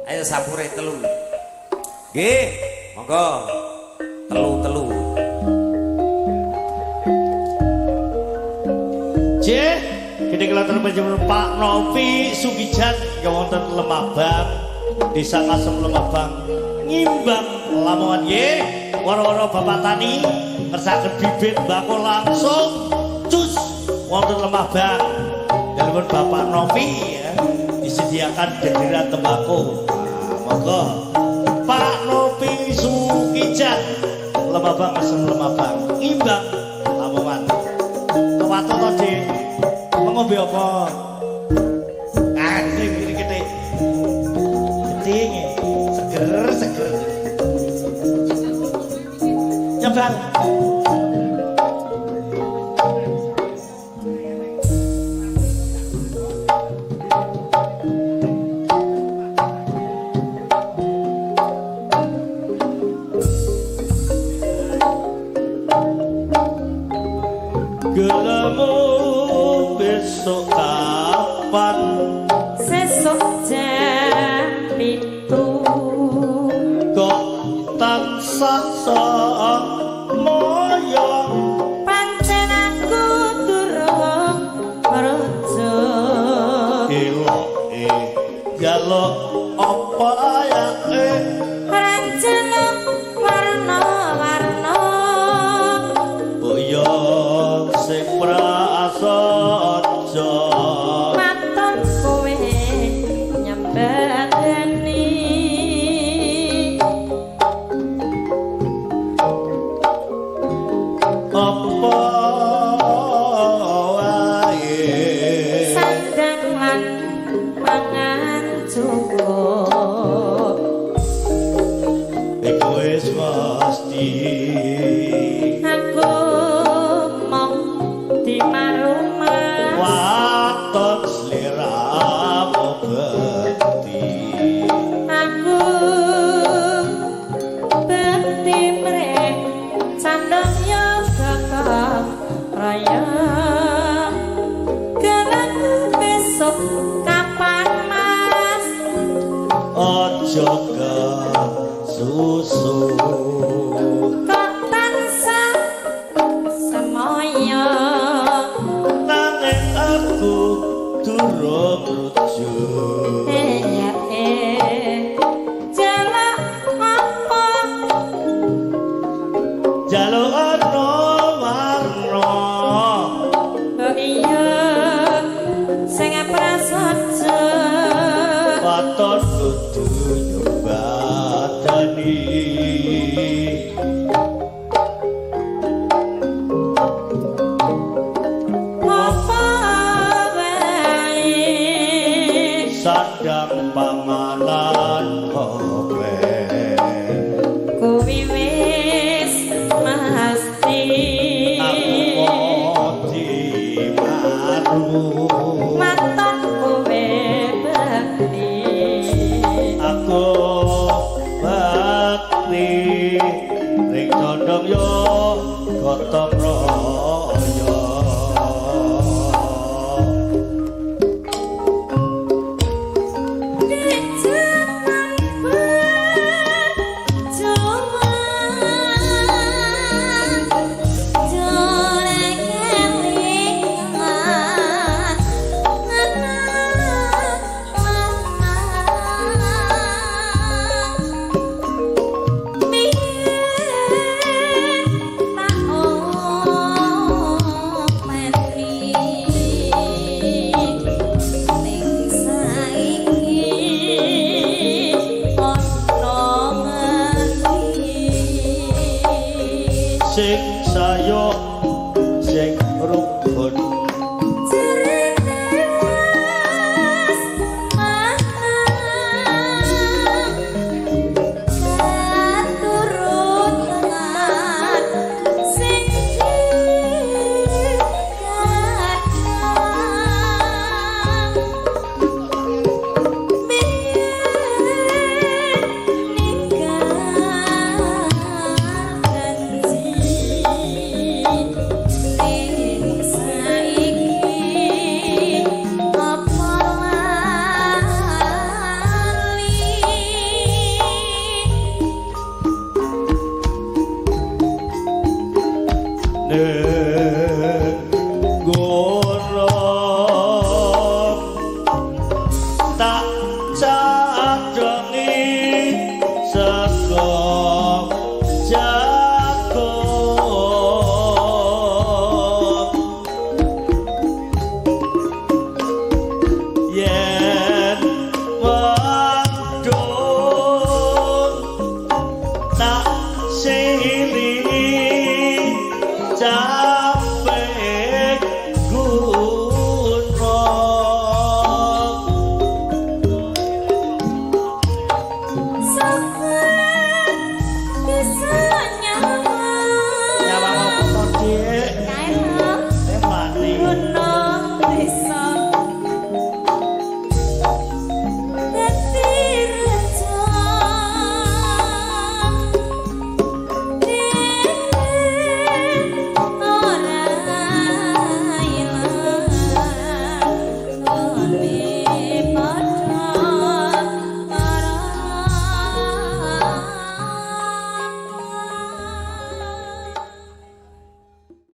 Ayo sapure telu. Nggih, monggo. Telu. J, kini kelihatan penjemur Pak Novi Sugijat wonten Lemabang, Desa Kasem Lemabang, ngimbang Lamongan ye, waro-waro Bapak Tani, ngersaken bibit bako langsung cus wonten Lemabang. Dalipun Bapak Novi ya, disediakan genderan tembakau. Monggo Pak Novi Sugijat Lemabang Kasem Lemabang, ngimbang Lamongan. Kewato to, Dik. Ngombe apa? Ini gede. Gede seger. Nyebang. Gelemu besok kapan? Sesuk jam 7 kok tansah moyo pancen aku durung merujuk eloke jaluk apa ayake rancana warna-warna boyo sing prasaja maton kowe nyembadani apa wae sandang lan mangan cukup iku wis mesti aku mau di marumah waton sliramu bekti aku bekti mrek sandang yo kakak raya gelang besok kapan mas ojo ke susu kok tansah semoyo nanging aku durung rujuk jalak apa jaluk ana warna oh iya sing prasaja waton kudu nyobadani apa wae sadang panganan kowe kuwi wis mesti aku di maru maton kowe bekti aku bakti ring condong yo gotong royo Oh aja